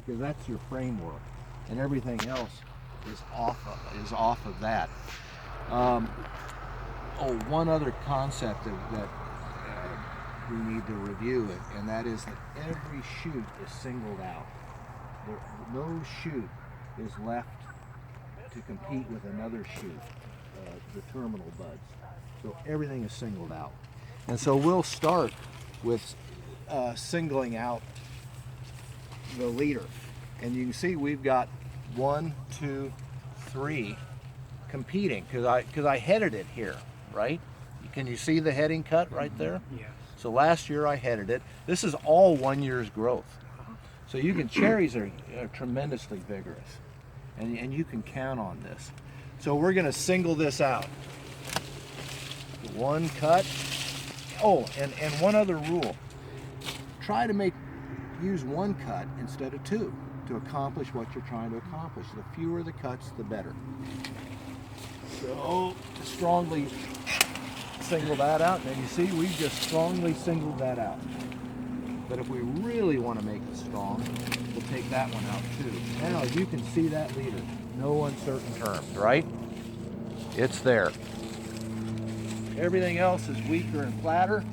because that's your framework, and everything else is off of that. One other concept that we need to review it, and that is that every shoot is singled out. No shoot is left to compete with another shoot, the terminal buds. So everything is singled out. And so we'll start with singling out the leader. And you can see we've got 1, 2, 3 competing because I headed it here, right? Can you see the heading cut right there? Yes. So last year I headed it. This is all 1 year's growth. So you can, cherries are tremendously vigorous, and you can count on this. So we're gonna single this out. One cut. Oh, and one other rule. Try to use one cut instead of two to accomplish what you're trying to accomplish. The fewer the cuts, the better. So strongly single that out, and you see we've just strongly singled that out. But if we really want to make it strong, we'll take that one out too. Now you can see that leader. No uncertain terms, right? It's there. Everything else is weaker and flatter.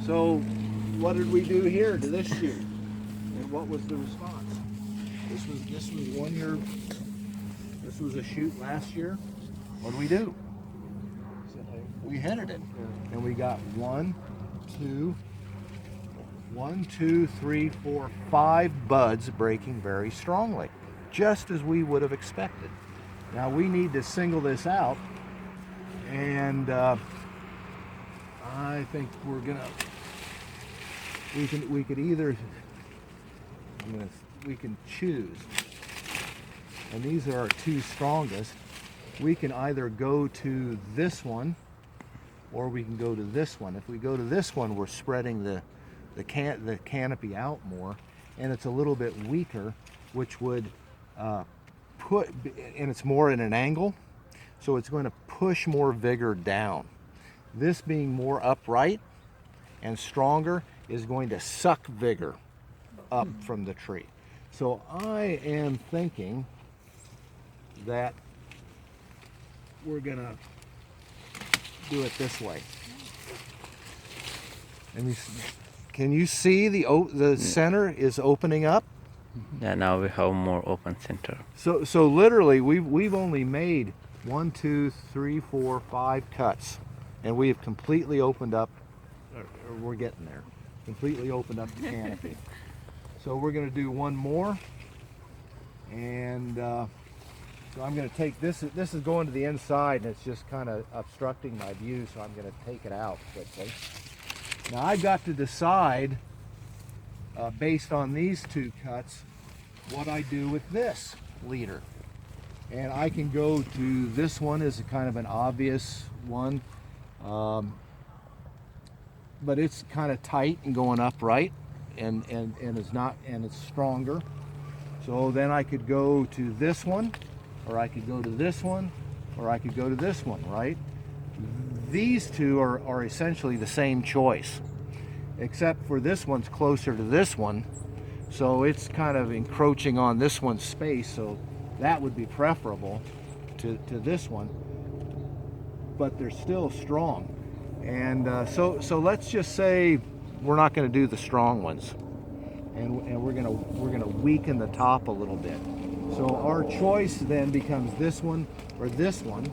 So what did we do here to this shoot? And what was the response? This was 1 year. This was a shoot last year. What did we do? We headed it, and we got 1, 2, 3, 4, 5 buds breaking very strongly, just as we would have expected. Now we need to single this out, and I think we could either we can choose, and these are our two strongest. We can either go to this one, or we can go to this one. If we go to this one, we're spreading the canopy out more, and it's a little bit weaker, which would and it's more at an angle, so it's going to push more vigor down. This being more upright and stronger is going to suck vigor up from the tree. So I am thinking that we're gonna do it this way. And can you see the center is opening up? Yeah, now we have more open center. So literally we've only made 1, 2, 3, 4, 5 cuts, and we have completely opened up. We're getting there. Completely opened up the canopy. So we're going to do one more, and so I'm going to take this. This is going to the inside, and it's just kind of obstructing my view. So I'm going to take it out quickly. Now I've got to decide, based on these 2 cuts, what I do with this leader. And I can go to this one as a kind of an obvious one, but it's kind of tight and going upright, and it's stronger. So then I could go to this one, or I could go to this one, or I could go to this one, right? These two are essentially the same choice, except for this one's closer to this one, so it's kind of encroaching on this one's space, so that would be preferable to this one, but they're still strong. And so let's just say we're not going to do the strong ones, and we're gonna weaken the top a little bit. So our choice then becomes this one or this one.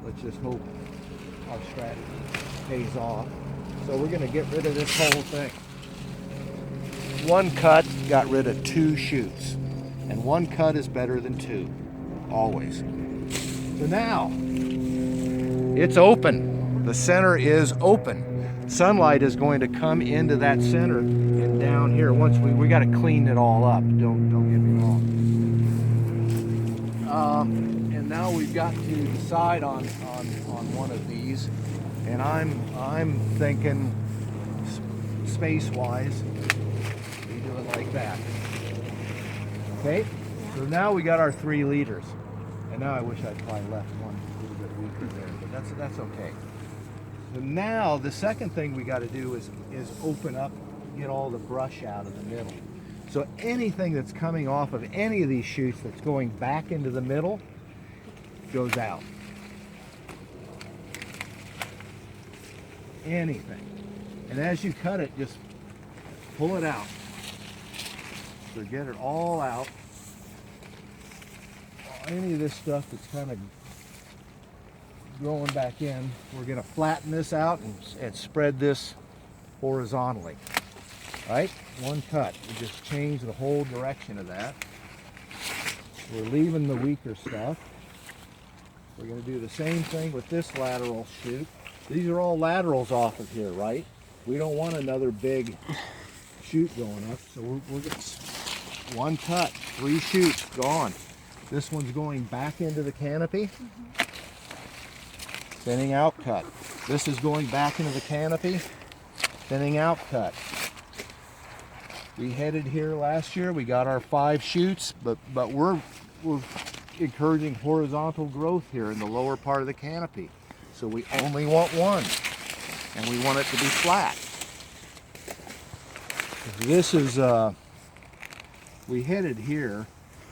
Let's just hope our strategy pays off. So we're going to get rid of this whole thing. One cut got rid of 2 shoots, and 1 cut is better than 2, always. So now it's open. The center is open. Sunlight is going to come into that center and down here. Once we got to clean it all up. Don't get me wrong. And now we've got to decide on one of these, and I'm thinking space-wise, we do it like that. Okay, so now we got our 3 leaders, and now I wish I'd probably left one a little bit weaker there, but that's okay. So now the second thing we got to do is open up, get all the brush out of the middle. So anything that's coming off of any of these shoots that's going back into the middle goes out. Anything. And as you cut it, just pull it out. So get it all out. Any of this stuff that's kind of growing back in, we're going to flatten this out and spread this horizontally. Right? One cut. We just change the whole direction of that. We're leaving the weaker stuff. We're going to do the same thing with this lateral shoot. These are all laterals off of here, right? We don't want another big shoot going up, so we're going to one cut, 3 shoots gone. This one's going back into the canopy. Thinning out cut. This is going back into the canopy. Thinning out cut. We headed here last year. We got our 5 shoots, but we're encouraging horizontal growth here in the lower part of the canopy. So we only want 1, and we want it to be flat. This is we headed here,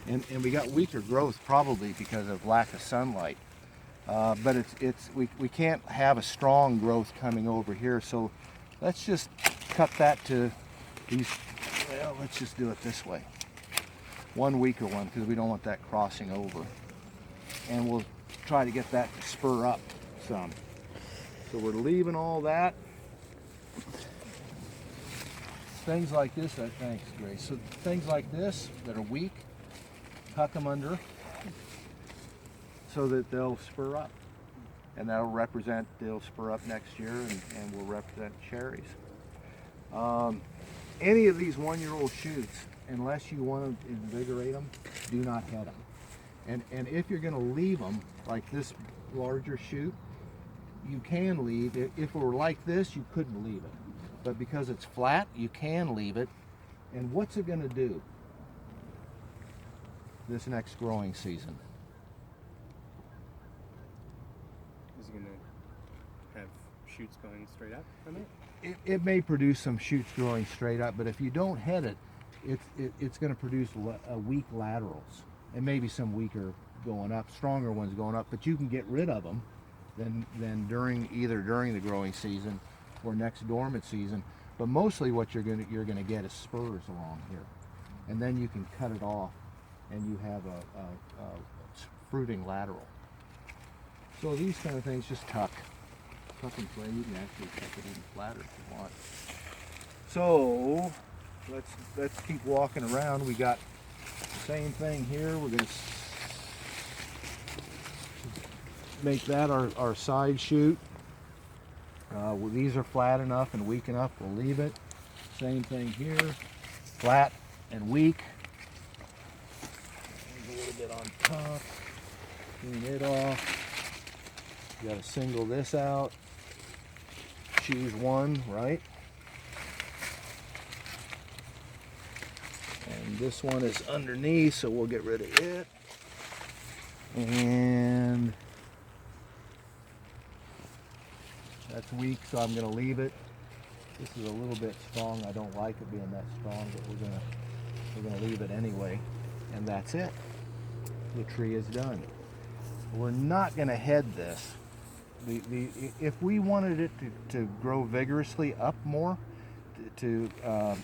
and we got weaker growth probably because of lack of sunlight. But we can't have a strong growth coming over here. So let's just cut that to these. Well, let's just do it this way. 1 weaker one because we don't want that crossing over. And we'll try to get that to spur up some. So we're leaving all that. Things like this, thanks Grace. So things like this that are weak, tuck them under so that they'll spur up. And that'll represent, they'll spur up next year and will represent cherries. Any of these 1-year-old shoots, unless you want to invigorate them, do not head them. And if you're going to leave them, like this larger shoot, you can leave. If it were like this, you couldn't leave it. But because it's flat, you can leave it. And what's it going to do this next growing season? Is it going to have shoots going straight up from it? It may produce some shoots growing straight up, but if you don't head it, it's going to produce weak laterals, and maybe some weaker going up, stronger ones going up. But you can get rid of them then either during the growing season or next dormant season. But mostly what you're going to get is spurs along here, and then you can cut it off, and you have a fruiting lateral. So these kind of things just tuck and play. You can actually tuck it even flatter if you want. So let's keep walking around. We got the same thing here. We're going to make that our side shoot. Well, these are flat enough and weak enough. We'll leave it. Same thing here. Flat and weak. There's a little bit on top. Clean it off. You got to single this out. Choose one, right? And this one is underneath, so we'll get rid of it. And that's weak, so I'm going to leave it. This is a little bit strong. I don't like it being that strong, but we're gonna leave it anyway. And that's it. The tree is done. We're not going to head this. If we wanted it to grow vigorously up more, to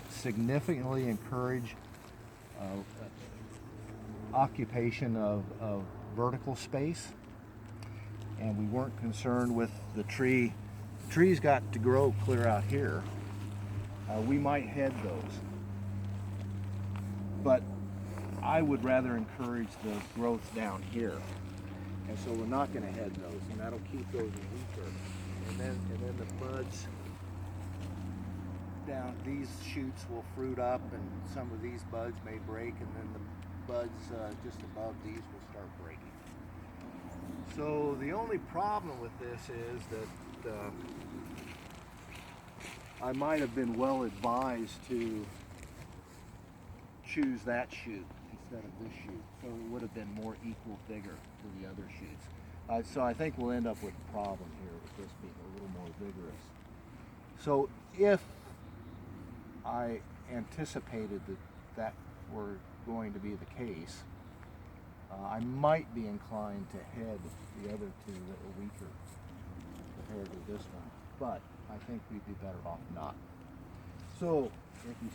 significantly encourage occupation of vertical space, and we weren't concerned with the tree. The tree's got to grow clear out here. We might head those, but I would rather encourage the growth down here. And so we're not going to head those, and that'll keep those weaker. And then the buds down, these shoots will fruit up, and some of these buds may break, and then the buds just above these will start breaking. So the only problem with this is that I might have been well advised to choose that shoot instead of this shoot, so it would have been more equal vigor to the other shoots. So I think we'll end up with a problem here with this being a little more vigorous. So if I anticipated that were going to be the case, I might be inclined to head the other two that were weaker compared to this one, but I think we'd be better off not. So if you